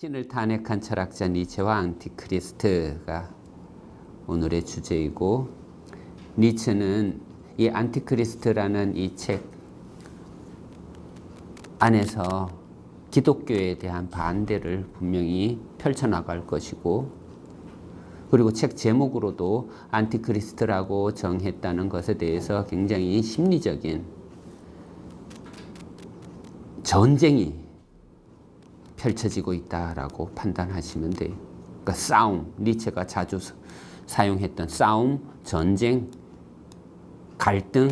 신을 탄핵한 철학자 니체와 안티크리스트가 오늘의 주제이고, 니체는 이 안티크리스트라는 이 책 안에서 기독교에 대한 반대를 분명히 펼쳐나갈 것이고, 그리고 책 제목으로도 안티크리스트라고 정했다는 것에 대해서 굉장히 심리적인 전쟁이 펼쳐지고 있다라고 판단하시면 돼요. 그러니까 싸움, 니체가 자주 사용했던 싸움, 전쟁, 갈등,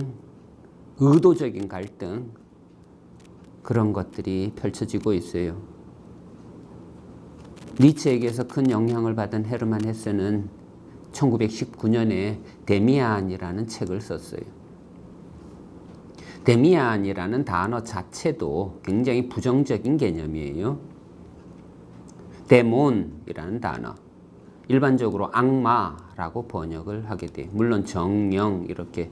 의도적인 갈등, 그런 것들이 펼쳐지고 있어요. 니체에게서 큰 영향을 받은 헤르만 헤세는 1919년에 데미안이라는 책을 썼어요. 데미안이라는 단어 자체도 굉장히 부정적인 개념이에요. 데몬이라는 단어, 일반적으로 악마라고 번역을 하게 돼요. 물론 정령 이렇게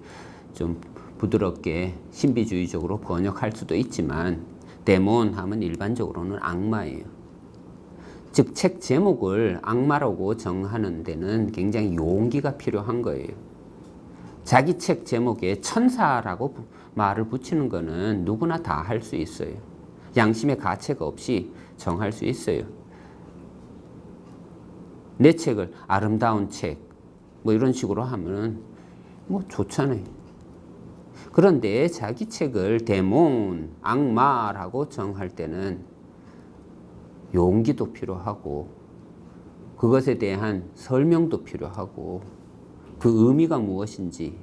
좀 부드럽게 신비주의적으로 번역할 수도 있지만, 데몬 하면 일반적으로는 악마예요. 즉 책 제목을 악마라고 정하는 데는 굉장히 용기가 필요한 거예요. 자기 책 제목에 천사라고 말을 붙이는 거는 누구나 다 할 수 있어요. 양심의 가책 없이 정할 수 있어요. 내 책을 아름다운 책 뭐 이런 식으로 하면 뭐 좋잖아요. 그런데 자기 책을 데몬, 악마라고 정할 때는 용기도 필요하고, 그것에 대한 설명도 필요하고, 그 의미가 무엇인지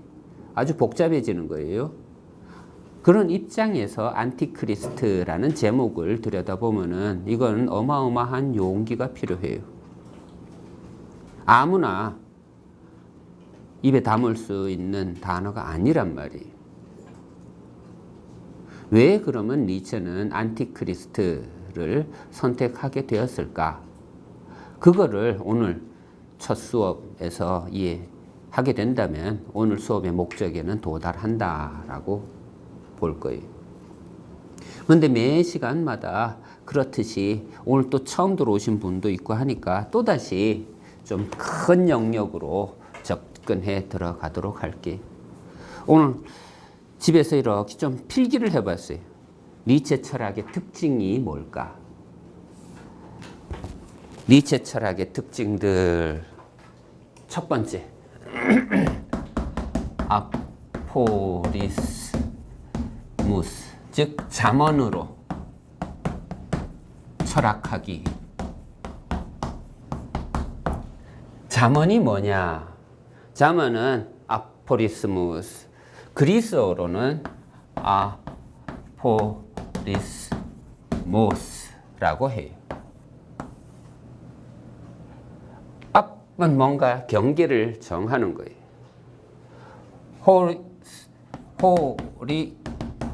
아주 복잡해지는 거예요. 그런 입장에서 안티크리스트라는 제목을 들여다보면은 이건 어마어마한 용기가 필요해요. 아무나 입에 담을 수 있는 단어가 아니란 말이에요. 왜 그러면 니체는 안티크리스트를 선택하게 되었을까? 그거를 오늘 첫 수업에서 이해하게 된다면 오늘 수업의 목적에는 도달한다라고 볼 거예요. 그런데 매 시간마다 그렇듯이 오늘 또 처음 들어오신 분도 있고 하니까 또다시 좀 큰 영역으로 접근해 들어가도록 할게. 오늘 집에서 이렇게 좀 필기를 해봤어요. 니체 철학의 특징이 뭘까? 니체 철학의 특징들, 첫 번째 아포리스무스, 즉 잠언으로 철학하기. 잠언이 뭐냐? 잠언은 아포리스무스, 그리스어로는 아포리스모스라고 해요. 뭔가 경계를 정하는 거예요.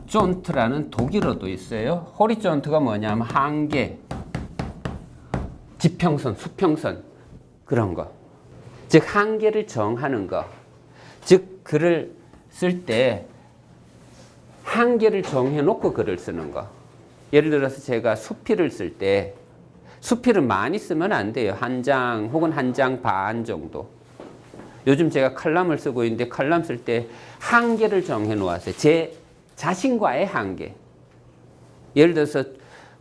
호리존트라는 독일어도 있어요. 호리존트가 뭐냐면 한계, 지평선, 수평선, 그런 거. 즉 한계를 정하는 거. 즉 글을 쓸 때 한계를 정해놓고 글을 쓰는 거. 예를 들어서 제가 수필을 쓸 때 수필은 많이 쓰면 안 돼요. 한 장 혹은 한 장 반 정도. 요즘 제가 칼럼을 쓰고 있는데 칼럼 쓸 때 한계를 정해 놓았어요. 제 자신과의 한계. 예를 들어서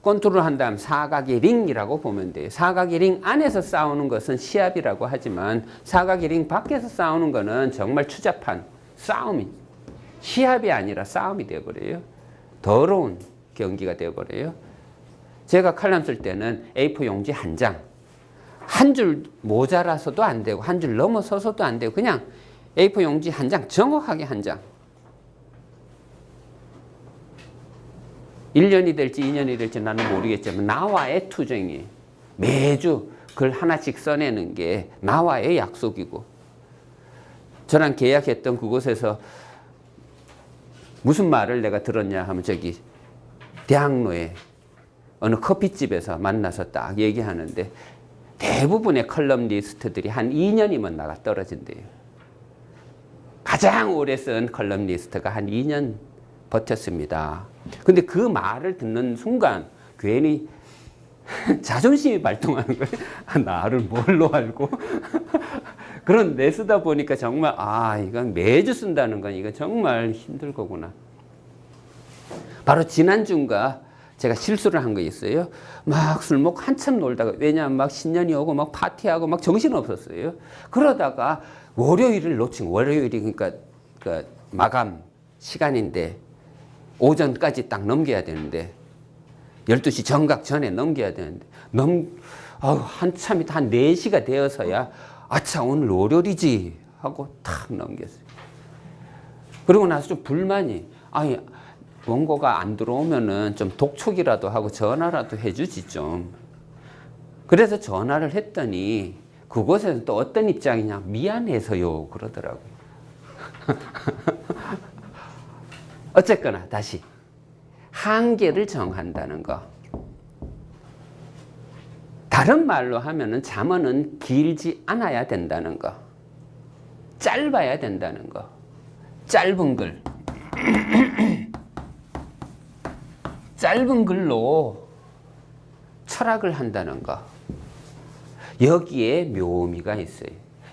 컨트롤 한 다음 사각의 링이라고 보면 돼요. 사각의 링 안에서 싸우는 것은 시합이라고 하지만 사각의 링 밖에서 싸우는 거는 정말 추잡한 싸움이, 시합이 아니라 싸움이 되어버려요. 더러운 경기가 되어버려요. 제가 칼럼 쓸 때는 A4 용지 한 장, 한 줄 모자라서도 안 되고 한 줄 넘어서서도 안 되고 그냥 A4 용지 한 장, 정확하게 한 장. 1년이 될지 2년이 될지 나는 모르겠지만 나와의 투쟁이, 매주 글 하나씩 써내는 게 나와의 약속이고, 저랑 계약했던 그곳에서 무슨 말을 내가 들었냐 하면 저기 대학로에 어느 커피집에서 만나서 딱 얘기하는데 대부분의 컬럼니스트들이 한 2년이면 나가 떨어진대요. 가장 오래 쓴 컬럼니스트가 한 2년 버텼습니다. 근데 그 말을 듣는 순간 괜히 자존심이 발동하는 거예요. 나를 뭘로 알고? 그런데 쓰다 보니까 정말 이건 매주 쓴다는 건 이건 정말 힘들 거구나. 바로 지난주인가 제가 실수를 한 거 있어요. 막 술 먹고 한참 놀다가, 왜냐하면 막 신년이 오고 막 파티하고 막 정신 없었어요. 그러다가 월요일을 놓친 거예요. 월요일이 그러니까 마감 시간인데 오전까지 딱 넘겨야 되는데 12시 정각 전에 넘겨야 되는데 한참이 한 4시가 되어서야 아차 오늘 월요일이지 하고 탁 넘겼어요. 그러고 나서 좀 불만이, 원고가 안 들어오면은 좀 독촉이라도 하고 전화라도 해주지 좀. 그래서 전화를 했더니 그곳에서 또 어떤 입장이냐, 미안해서요 그러더라고요. 어쨌거나 다시 한계를 정한다는 거. 다른 말로 하면은 잠언은 길지 않아야 된다는 거. 짧아야 된다는 거. 짧은 글. 짧은 글로 철학을 한다는 거. 여기에 묘미가 있어요.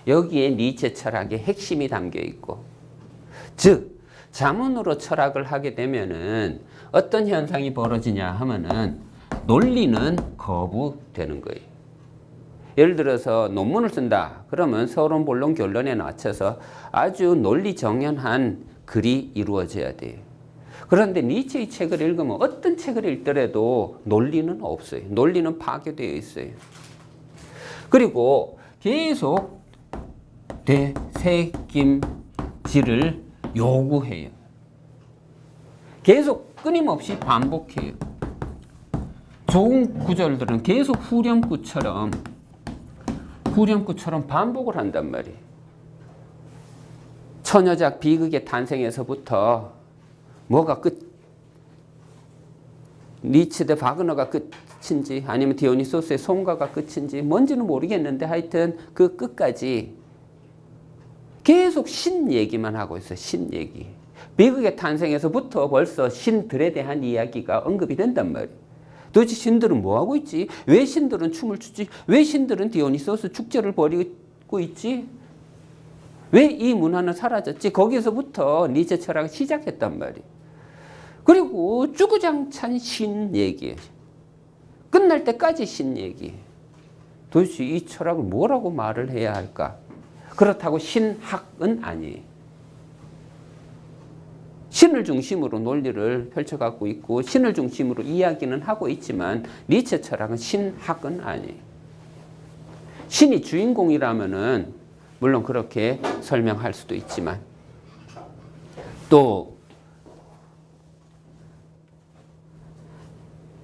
여기에 니체 철학의 핵심이 담겨 있고, 즉 잠언으로 철학을 하게 되면은 어떤 현상이 벌어지냐 하면은 논리는 거부되는 거예요. 예를 들어서 논문을 쓴다. 그러면 서론, 본론, 결론에 맞춰서 아주 논리 정연한 글이 이루어져야 돼요. 그런데 니체의 책을 읽으면 어떤 책을 읽더라도 논리는 없어요. 논리는 파괴되어 있어요. 그리고 계속 되새김질을 요구해요. 계속 끊임없이 반복해요. 좋은 구절들은 계속 후렴구처럼 반복을 한단 말이에요. 처녀작 비극의 탄생에서부터 뭐가 니츠 대 바그너가 끝인지 아니면 디오니소스의 송가가 끝인지 뭔지는 모르겠는데 하여튼 그 끝까지 계속 신 얘기만 하고 있어요. 신 얘기. 비극의 탄생에서부터 벌써 신들에 대한 이야기가 언급이 된단 말이에요. 도대체 신들은 뭐하고 있지? 왜 신들은 춤을 추지? 왜 신들은 디오니소스 축제를 벌이고 있지? 왜 이 문화는 사라졌지? 거기서부터 니체 철학이 시작했단 말이에요. 그리고 주구장창 신 얘기예요. 끝날 때까지 신 얘기. 도대체 이 철학을 뭐라고 말을 해야 할까? 그렇다고 신학은 아니에요. 신을 중심으로 논리를 펼쳐갖고 있고 신을 중심으로 이야기는 하고 있지만 니체 철학은 신학은 아니에요. 신이 주인공이라면은 물론 그렇게 설명할 수도 있지만 또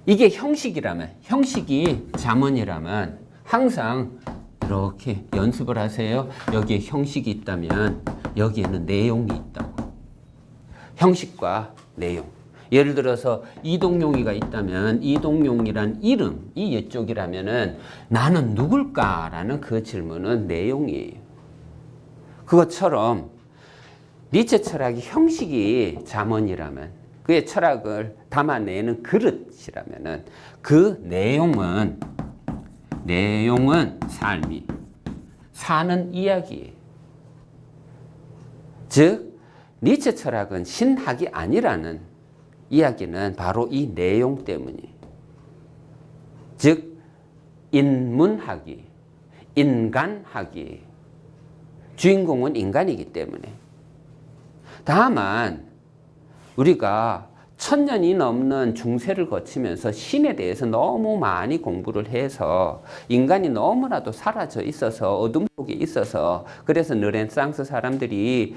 이게 형식이라면, 형식이 잠언이라면 항상 이렇게 연습을 하세요. 여기에 형식이 있다면 여기에는 내용이 있다고. 형식과 내용. 예를 들어서 이동용이가 있다면 이동용이란 이름, 이 이쪽이라면은 나는 누굴까라는 그 질문은 내용이에요. 그것처럼 니체 철학이 형식이 잠언이라면, 그의 철학을 담아내는 그릇이라면은 그 내용은 삶이 사는 이야기예요. 즉 니체 철학은 신학이 아니라는 이야기는 바로 이 내용 때문이에요. 즉 인문학이, 인간학이, 주인공은 인간이기 때문에. 다만 우리가 1000년이 넘는 중세를 거치면서 신에 대해서 너무 많이 공부를 해서 인간이 너무나도 사라져 있어서 어둠 속에 있어서, 그래서 르네상스 사람들이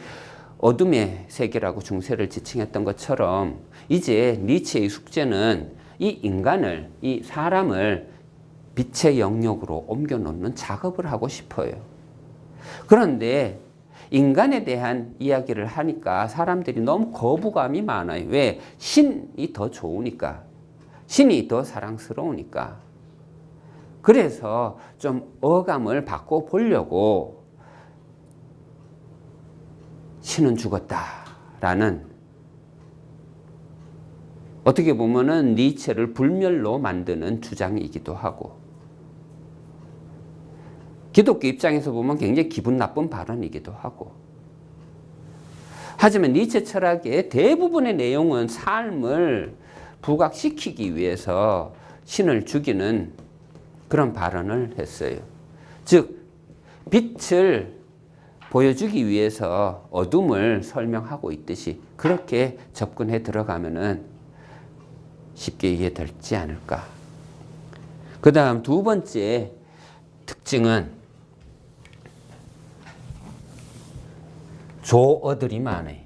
어둠의 세계라고 중세를 지칭했던 것처럼 이제 니체의 숙제는 이 인간을, 이 사람을 빛의 영역으로 옮겨놓는 작업을 하고 싶어요. 그런데 인간에 대한 이야기를 하니까 사람들이 너무 거부감이 많아요. 왜? 신이 더 좋으니까. 신이 더 사랑스러우니까. 그래서 좀 어감을 바꿔보려고 신은 죽었다라는 어떻게 보면은 니체를 불멸로 만드는 주장이기도 하고, 기독교 입장에서 보면 굉장히 기분 나쁜 발언이기도 하고. 하지만 니체 철학의 대부분의 내용은 삶을 부각시키기 위해서 신을 죽이는 그런 발언을 했어요. 즉, 빛을 보여주기 위해서 어둠을 설명하고 있듯이 그렇게 접근해 들어가면은 쉽게 이해되지 않을까. 그 다음 두 번째 특징은 조어들이 많아요.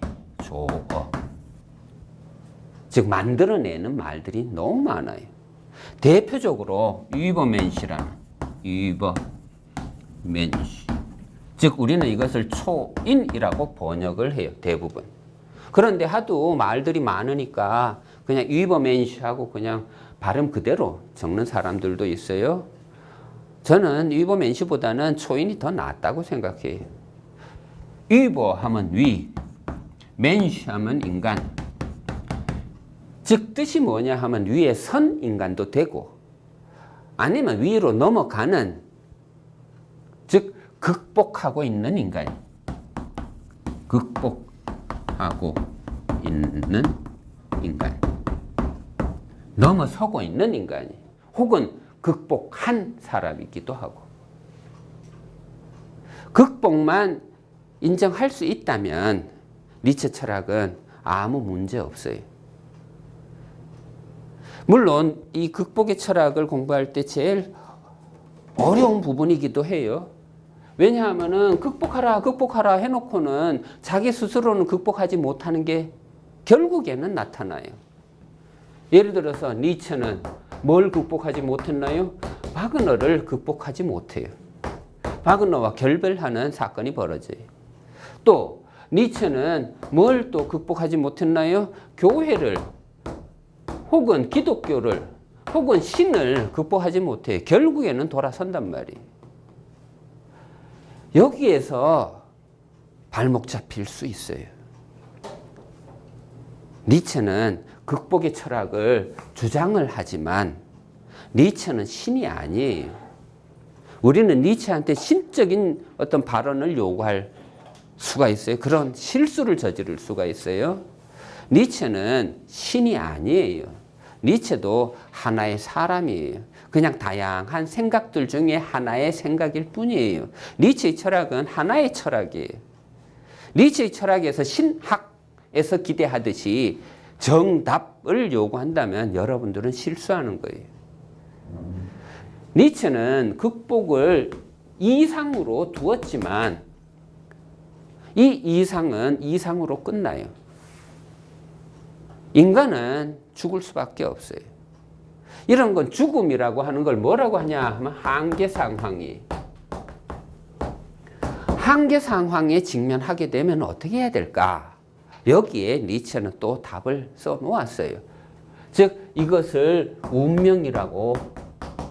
조어. 즉 만들어내는 말들이 너무 많아요. 대표적으로 유버맨시라는 유버맨시. 즉 우리는 이것을 초인이라고 번역을 해요. 대부분. 그런데 하도 말들이 많으니까 그냥 유버맨시하고 그냥 발음 그대로 적는 사람들도 있어요. 저는 유버맨시보다는 초인이 더 낫다고 생각해요. 유버 하면 위, 맨시 하면 인간. 즉 뜻이 뭐냐 하면 위에 선 인간도 되고, 아니면 위로 넘어가는, 즉 극복하고 있는 인간. 극복하고 있는 인간. 넘어서고 있는 인간이, 혹은 극복한 사람이기도 하고. 극복만 인정할 수 있다면 니체 철학은 아무 문제 없어요. 물론 이 극복의 철학을 공부할 때 제일 어려운 부분이기도 해요. 왜냐하면은 극복하라 해놓고는 자기 스스로는 극복하지 못하는 게 결국에는 나타나요. 예를 들어서 니체는 뭘 극복하지 못했나요? 바그너를 극복하지 못해요. 바그너와 결별하는 사건이 벌어져요. 또 니체는 뭘 또 극복하지 못했나요? 교회를, 혹은 기독교를, 혹은 신을 극복하지 못해요. 결국에는 돌아선단 말이에요. 여기에서 발목 잡힐 수 있어요. 니체는 극복의 철학을 주장을 하지만 니체는 신이 아니에요. 우리는 니체한테 신적인 어떤 발언을 요구할 수가 있어요. 그런 실수를 저지를 수가 있어요. 니체는 신이 아니에요. 니체도 하나의 사람이에요. 그냥 다양한 생각들 중에 하나의 생각일 뿐이에요. 니체의 철학은 하나의 철학이에요. 니체의 철학에서 신학에서 기대하듯이 정답을 요구한다면 여러분들은 실수하는 거예요. 니체는 극복을 이상으로 두었지만 이 이상은 이상으로 끝나요. 인간은 죽을 수밖에 없어요. 이런 건 죽음이라고 하는 걸 뭐라고 하냐 하면 한계 상황이. 한계 상황에 직면하게 되면 어떻게 해야 될까? 여기에 니체는 또 답을 써 놓았어요. 즉 이것을 운명이라고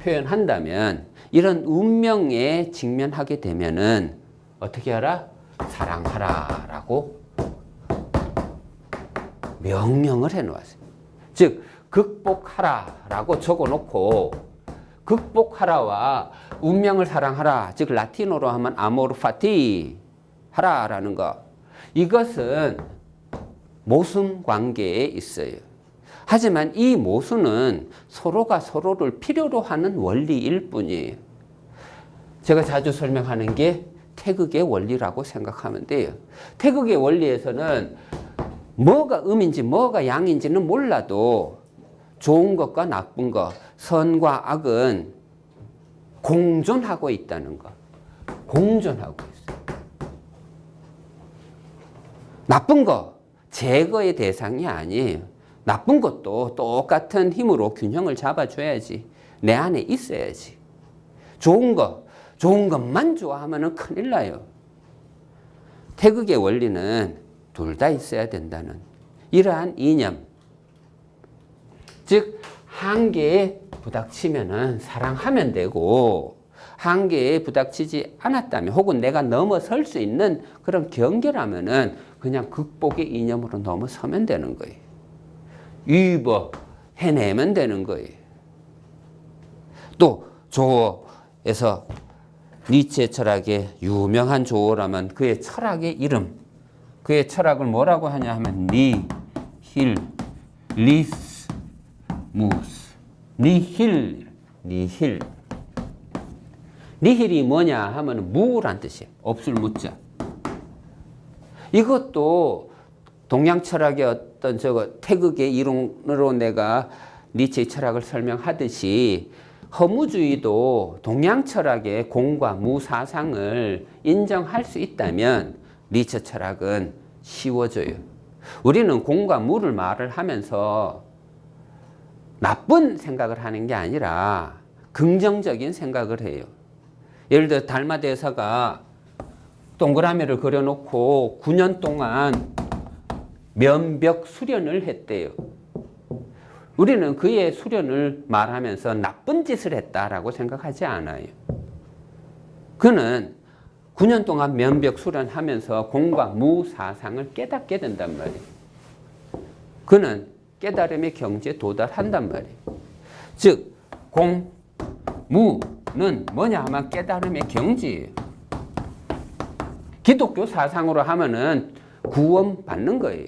표현한다면 이런 운명에 직면하게 되면은 어떻게 하라? 사랑하라 라고 명령을 해 놓았어요. 즉 극복하라 라고 적어 놓고 극복하라와 운명을 사랑하라, 즉 라틴어로 하면 아모르 파티 하라 라는 것, 이것은 모순 관계에 있어요. 하지만 이 모순은 서로가 서로를 필요로 하는 원리일 뿐이에요. 제가 자주 설명하는 게 태극의 원리라고 생각하면 돼요. 태극의 원리에서는 뭐가 음인지 뭐가 양인지는 몰라도 좋은 것과 나쁜 것, 선과 악은 공존하고 있다는 것. 공존하고 있어요. 나쁜 것, 제거의 대상이 아니에요. 나쁜 것도 똑같은 힘으로 균형을 잡아줘야지. 내 안에 있어야지. 좋은 것만 좋아하면 큰일 나요. 태극의 원리는 둘 다 있어야 된다는 이러한 이념. 즉 한계에 부닥치면은 사랑하면 되고, 한계에 부닥치지 않았다면 혹은 내가 넘어설 수 있는 그런 경계라면은 그냥 극복의 이념으로 넘어서면 되는 거예요. über 해내면 되는 거예요. 또 조어에서 니체 철학의 유명한 조어라면 그의 철학의 이름, 그의 철학을 뭐라고 하냐 하면 니힐 리스 무스. 니힐. 니힐이 뭐냐 하면 무란 뜻이에요. 없을 무자. 이것도 동양 철학의 어떤 태극의 이론으로 내가 니체의 철학을 설명하듯이 허무주의도 동양 철학의 공과 무 사상을 인정할 수 있다면 니체 철학은 쉬워져요. 우리는 공과 무를 말을 하면서 나쁜 생각을 하는 게 아니라 긍정적인 생각을 해요. 예를 들어 달마 대사가 동그라미를 그려놓고 9년 동안 면벽 수련을 했대요. 우리는 그의 수련을 말하면서 나쁜 짓을 했다라고 생각하지 않아요. 그는 9년 동안 면벽 수련하면서 공과 무 사상을 깨닫게 된단 말이에요. 그는 깨달음의 경지에 도달한단 말이에요. 즉 공, 무는 뭐냐 하면 깨달음의 경지예요. 기독교 사상으로 하면은 구원 받는 거예요.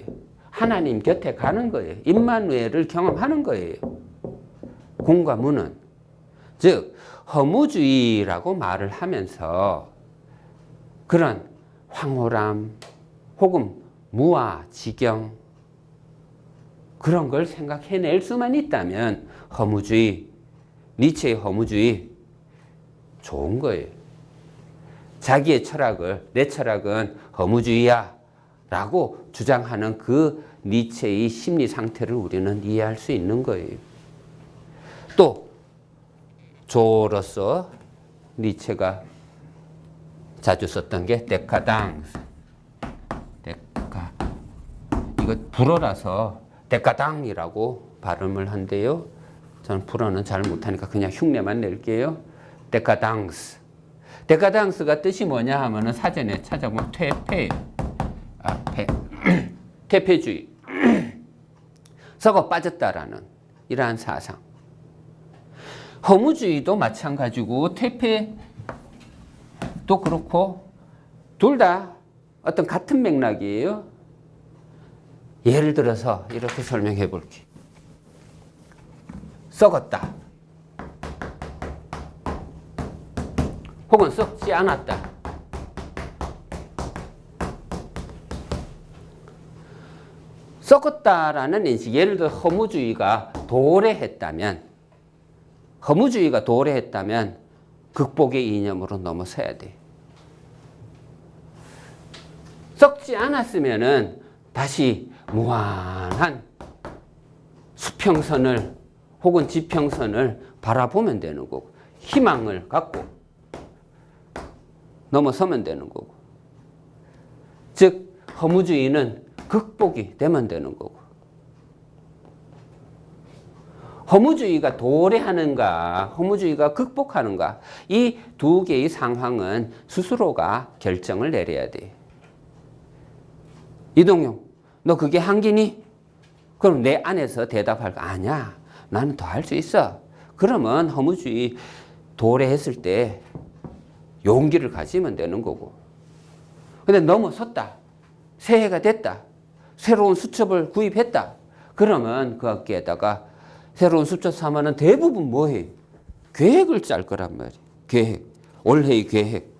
하나님 곁에 가는 거예요. 임마누엘을 경험하는 거예요. 공과 무는. 즉 허무주의라고 말을 하면서 그런 황홀함 혹은 무아지경 그런 걸 생각해낼 수만 있다면 허무주의, 니체의 허무주의 좋은 거예요. 자기의 철학을 내 철학은 허무주의야 라고 주장하는 그 니체의 심리 상태를 우리는 이해할 수 있는 거예요. 또 조로서 니체가 자주 썼던 게 데카당스. 이거 불어라서 데카당이라고 발음을 한대요. 저는 불어는 잘 못하니까 그냥 흉내만 낼게요. 데카당스. 데카당스가 뜻이 뭐냐 하면은 사전에 찾아보면 퇴폐주의. 썩어 빠졌다라는 이러한 사상. 허무주의도 마찬가지고 퇴폐도 그렇고 둘 다 어떤 같은 맥락이에요. 예를 들어서 이렇게 설명해 볼게. 썩었다. 혹은 썩지 않았다. 썩었다라는 인식, 예를 들어 허무주의가 도래했다면 극복의 이념으로 넘어서야 돼. 썩지 않았으면은 다시 무한한 수평선을 혹은 지평선을 바라보면 되는 거고 희망을 갖고 넘어서면 되는 거고 즉 허무주의는 극복이 되면 되는 거고 허무주의가 도래하는가 허무주의가 극복하는가 이 두 개의 상황은 스스로가 결정을 내려야 돼. 이동용 너 그게 한기니? 그럼 내 안에서 대답할 거 아니야. 나는 더 할 수 있어. 그러면 허무주의 도래했을 때 용기를 가지면 되는 거고. 근데 넘어섰다. 새해가 됐다. 새로운 수첩을 구입했다. 그러면 거기에다가 새로운 수첩 사면은 대부분 뭐해? 계획을 짤 거란 말이에요. 계획. 올해의 계획.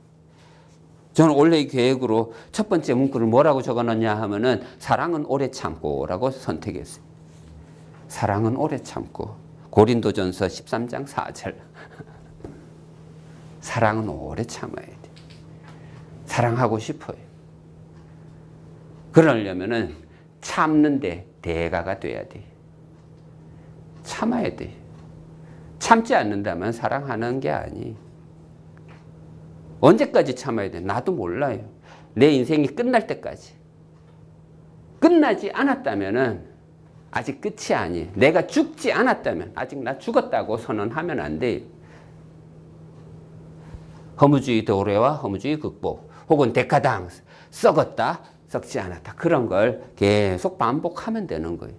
저는 올해의 계획으로 첫 번째 문구를 뭐라고 적어놨냐 하면은 사랑은 오래 참고라고 선택했어요. 사랑은 오래 참고. 고린도전서 13장 4절. 사랑은 오래 참아야 돼. 사랑하고 싶어요. 그러려면은 참는데 대가가 돼야 돼. 참아야 돼. 참지 않는다면 사랑하는 게 아니. 언제까지 참아야 돼? 나도 몰라요. 내 인생이 끝날 때까지. 끝나지 않았다면은 아직 끝이 아니에요. 내가 죽지 않았다면 아직 나 죽었다고 선언하면 안 돼요. 허무주의 도래와 허무주의 극복 혹은 데카당스 썩었다 썩지 않았다 그런 걸 계속 반복하면 되는 거예요.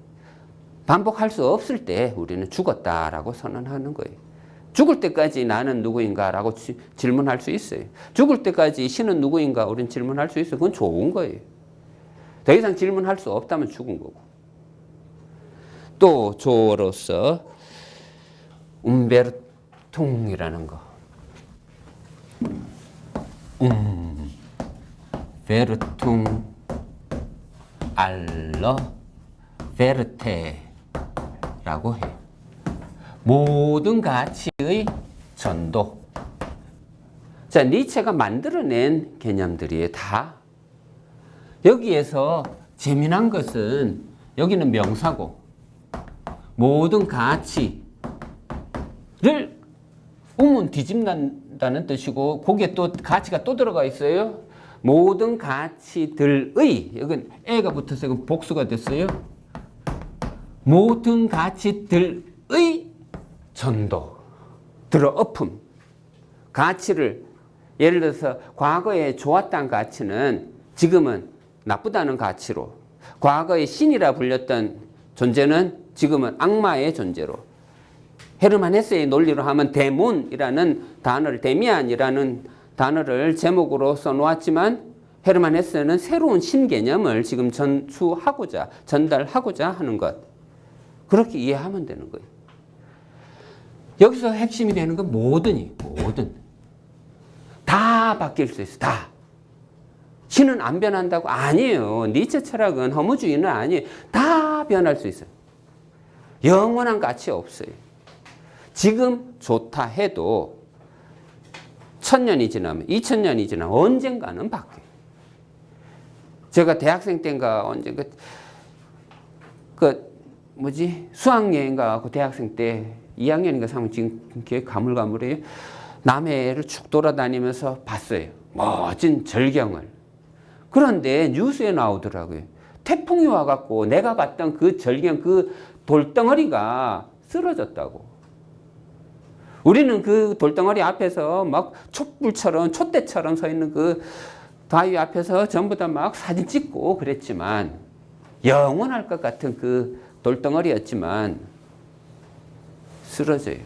반복할 수 없을 때 우리는 죽었다라고 선언하는 거예요. 죽을 때까지 나는 누구인가 라고 질문할 수 있어요. 죽을 때까지 신은 누구인가 우리는 질문할 수 있어요. 그건 좋은 거예요. 더 이상 질문할 수 없다면 죽은 거고. 또 조어로서 움베르퉁이라는 거. 베르퉁 알러 베르테라고 해요. 모든 가치의 전도. 자, 니체가 만들어낸 개념들이에요. 다. 여기에서 재미난 것은 여기는 명사고 모든 가치를 우문 뒤집는다는 뜻이고 거기에 또 가치가 또 들어가 있어요. 모든 가치들의, 여긴 애가 붙어서 이건 복수가 됐어요. 모든 가치들의 전도, 들어엎음. 가치를, 예를 들어서 과거에 좋았던 가치는 지금은 나쁘다는 가치로, 과거에 신이라 불렸던 존재는 지금은 악마의 존재로, 헤르만 헤세의 논리로 하면 데몬이라는 단어를, 데미안이라는 단어를 제목으로 써놓았지만 헤르만 헤세는 새로운 신개념을 지금 전달하고자 하는 것. 그렇게 이해하면 되는 거예요. 여기서 핵심이 되는 건 모든. 다 바뀔 수 있어. 다. 신은 안 변한다고? 아니에요. 니체 철학은 허무주의는 아니에요. 다 변할 수 있어요. 영원한 가치 없어요. 지금 좋다 해도 1000년이 지나면, 2000년이 지나면 언젠가는 바뀌어요. 제가 대학생 때인가 언제 수학여행 가고 대학생 때 2학년인가 3학년, 지금 기억이 가물가물해요. 남해를 쭉 돌아다니면서 봤어요. 멋진 절경을. 그런데 뉴스에 나오더라고요. 태풍이 와갖고 내가 봤던 그 절경, 그 돌덩어리가 쓰러졌다고. 우리는 그 돌덩어리 앞에서 막 촛불처럼, 촛대처럼 서 있는 그 바위 앞에서 전부 다 막 사진 찍고 그랬지만, 영원할 것 같은 그 돌덩어리였지만 쓰러져요.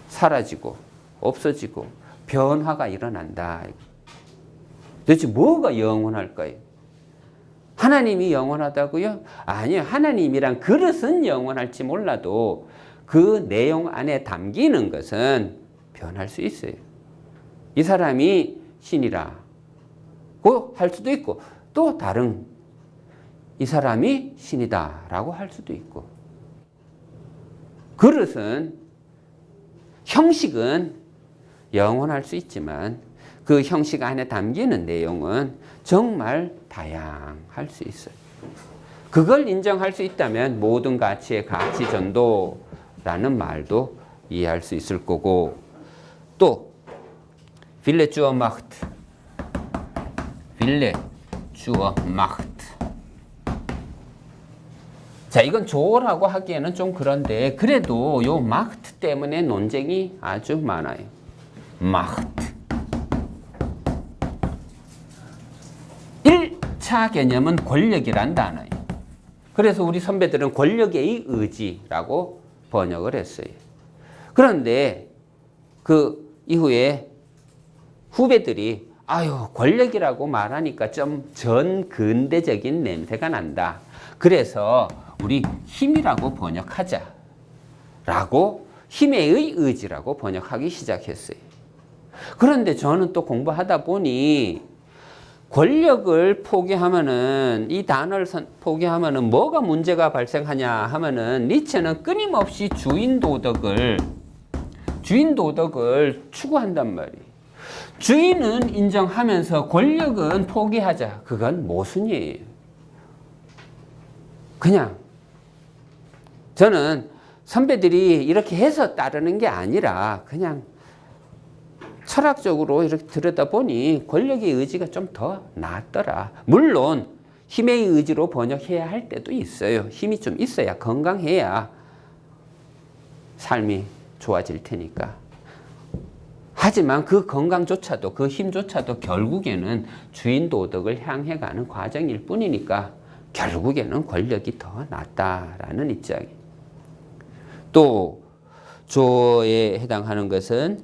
사라지고 없어지고 변화가 일어난다. 도대체 뭐가 영원할까요? 하나님이 영원하다고요? 아니요. 하나님이란 그릇은 영원할지 몰라도 그 내용 안에 담기는 것은 변할 수 있어요. 이 사람이 신이라고 할 수도 있고, 또 다른 이 사람이 신이다라고 할 수도 있고. 그릇은, 형식은 영원할 수 있지만 그 형식 안에 담기는 내용은 정말 다양할 수 있어요. 그걸 인정할 수 있다면 모든 가치의 가치 전도라는 말도 이해할 수 있을 거고, 또 빌레 주어 마흐트, 빌레 주어 마흐트. 자, 이건 조어라고 하기에는 좀 그런데 그래도 요 마흐트 때문에 논쟁이 아주 많아요. 마흐트. 1차 개념은 권력이란 단어예요. 그래서 우리 선배들은 권력의 의지라고 번역을 했어요. 그런데 그 이후에 후배들이 권력이라고 말하니까 좀 전근대적인 냄새가 난다. 그래서 우리 힘이라고 번역하자 라고, 힘의 의지라고 번역하기 시작했어요. 그런데 저는 또 공부하다 보니 권력을 포기하면은, 이 단어를 포기하면은 뭐가 문제가 발생하냐 하면은, 니체는 끊임없이 주인 도덕을 추구한단 말이에요. 주인은 인정하면서 권력은 포기하자. 그건 모순이에요. 그냥 저는 선배들이 이렇게 해서 따르는 게 아니라 그냥 철학적으로 이렇게 들여다보니 권력의 의지가 좀 더 낫더라. 물론 힘의 의지로 번역해야 할 때도 있어요. 힘이 좀 있어야, 건강해야 삶이 좋아질 테니까. 하지만 그 건강조차도, 그 힘조차도 결국에는 주인 도덕을 향해 가는 과정일 뿐이니까 결국에는 권력이 더 낫다라는 입장이. 또 조에 해당하는 것은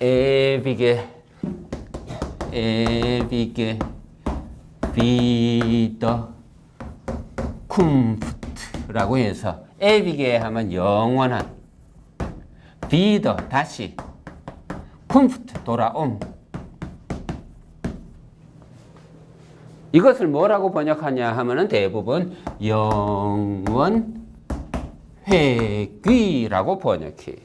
에비게 비더 쿰프트라고 해서 에비게 하면 영원한, 비더 다시, 쿰프트 돌아옴. 이것을 뭐라고 번역하냐 하면은 대부분 영원 회귀라고 번역해.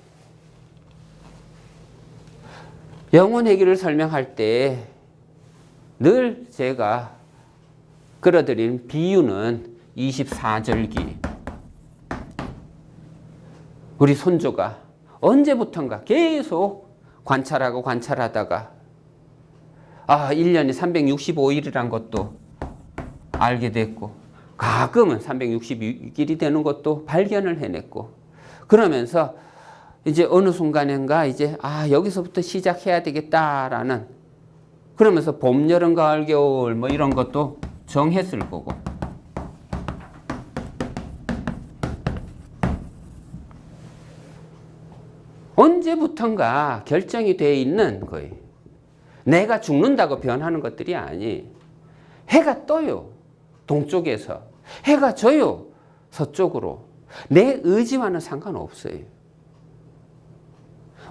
영원 회귀를 설명할 때 늘 제가 끌어들인 비유는 24절기. 우리 손주가 언제부턴가 계속 관찰하다가 1년이 365일이란 것도 알게 됐고, 가끔은 366일이 되는 것도 발견을 해냈고, 그러면서 이제 어느 순간인가 이제 여기서부터 시작해야 되겠다라는, 그러면서 봄, 여름, 가을, 겨울 뭐 이런 것도 정했을 거고, 언제부턴가 결정이 되어 있는 거예요. 내가 죽는다고 변하는 것들이 아니. 해가 떠요, 동쪽에서. 해가 져요, 서쪽으로. 내 의지와는 상관없어요.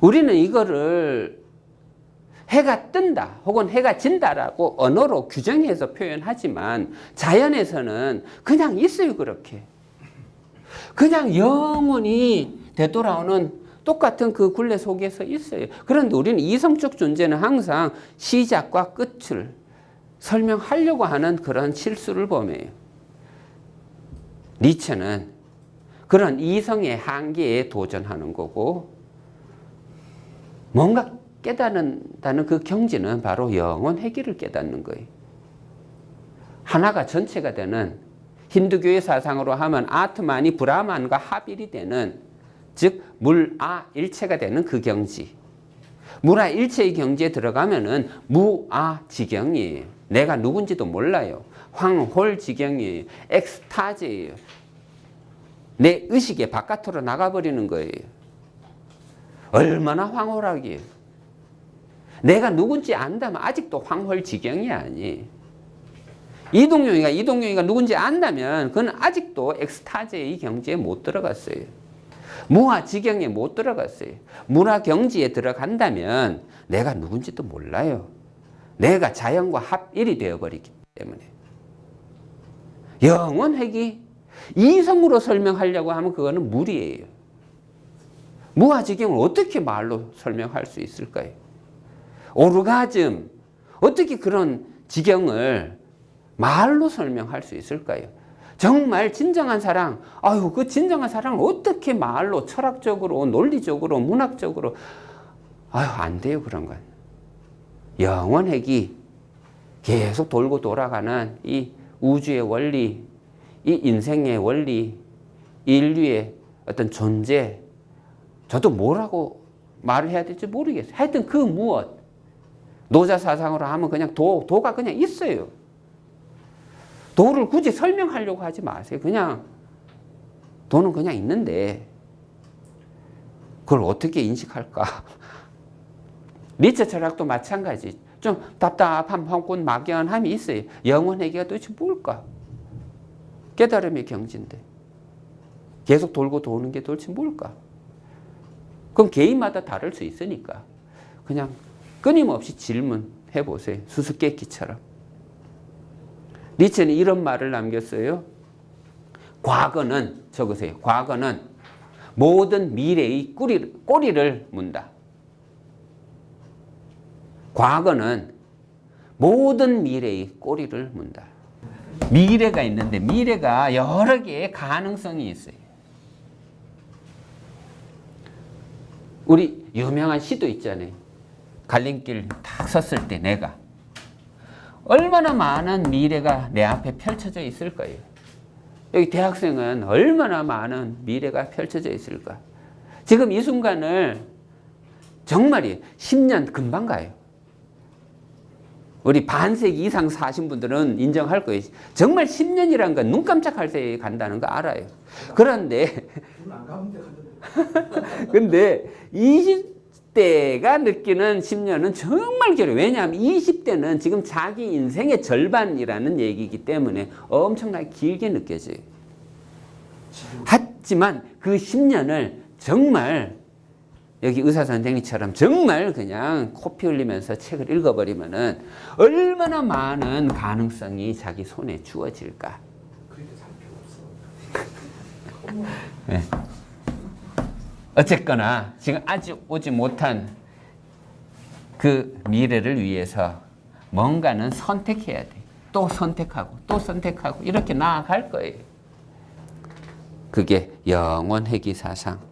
우리는 이거를 해가 뜬다 혹은 해가 진다라고 언어로 규정해서 표현하지만 자연에서는 그냥 있어요. 그렇게 그냥 영원히 되돌아오는 똑같은 그 굴레 속에서 있어요. 그런데 우리는 이성적 존재는 항상 시작과 끝을 설명하려고 하는 그런 실수를 범해요. 니체는 그런 이성의 한계에 도전하는 거고, 뭔가 깨닫는다는 그 경지는 바로 영원 회귀를 깨닫는 거예요. 하나가 전체가 되는, 힌두교의 사상으로 하면 아트만이 브라만과 합일이 되는, 즉 물아 일체가 되는 그 경지. 물아 일체의 경지에 들어가면은 무아지경이에요. 내가 누군지도 몰라요. 황홀지경이에요. 엑스타즈예요. 내 의식의 바깥으로 나가버리는 거예요. 얼마나 황홀하기에. 내가 누군지 안다면 아직도 황홀지경이 아니에요. 이동용이가 누군지 안다면 그건 아직도 엑스타즈의 경지에 못 들어갔어요. 무아지경에 못 들어갔어요. 무아경지에 들어간다면 내가 누군지도 몰라요. 내가 자연과 합일이 되어버리기 때문에. 영원회귀, 이성으로 설명하려고 하면 그거는 무리예요. 무아지경을 어떻게 말로 설명할 수 있을까요? 오르가즘, 어떻게 그런 지경을 말로 설명할 수 있을까요? 정말 진정한 사랑, 그 진정한 사랑을 어떻게 말로 철학적으로, 논리적으로, 문학적으로, 안 돼요, 그런 건. 영원회귀, 계속 돌고 돌아가는 이 우주의 원리, 이 인생의 원리, 인류의 어떤 존재, 저도 뭐라고 말을 해야 될지 모르겠어요. 하여튼 그 무엇, 노자 사상으로 하면 그냥 도가 그냥 있어요. 도를 굳이 설명하려고 하지 마세요. 그냥 도는 그냥 있는데 그걸 어떻게 인식할까? 니체 철학도 마찬가지. 좀 답답함, 황혼, 막연함이 있어요. 영원회귀가 도대체 뭘까? 깨달음의 경지인데 계속 돌고 도는 게 도대체 뭘까? 그럼 개인마다 다를 수 있으니까 그냥 끊임없이 질문해 보세요. 수수께끼처럼. 니체는 이런 말을 남겼어요. 과거는, 적으세요. 과거는 모든 미래의 꼬리를 문다. 과거는 모든 미래의 꼬리를 문다. 미래가 있는데 미래가 여러 개의 가능성이 있어요. 우리 유명한 시도 있잖아요. 갈림길 딱 섰을 때 내가 얼마나 많은 미래가 내 앞에 펼쳐져 있을 거예요. 여기 대학생은 얼마나 많은 미래가 펼쳐져 있을까. 지금 이 순간을 정말이 10년 금방 가요. 우리 반세기 이상 사신 분들은 인정할 거예요. 정말 10년이라는 건 눈 깜짝할 새에 간다는 거 알아요. 그런데 안 가면 돼. 근데 20대가 느끼는 10년은 정말 길어요. 왜냐하면 20대는 지금 자기 인생의 절반이라는 얘기이기 때문에 엄청나게 길게 느껴져요. 하지만 그 10년을 정말 여기 의사 선생님처럼 정말 그냥 코피 흘리면서 책을 읽어버리면은 얼마나 많은 가능성이 자기 손에 주어질까. 그렇게 살 필요 없어. 네. 어쨌거나 지금 아직 오지 못한 그 미래를 위해서 뭔가는 선택해야 돼. 또 선택하고 또 선택하고 이렇게 나아갈 거예요. 그게 영원회귀사상.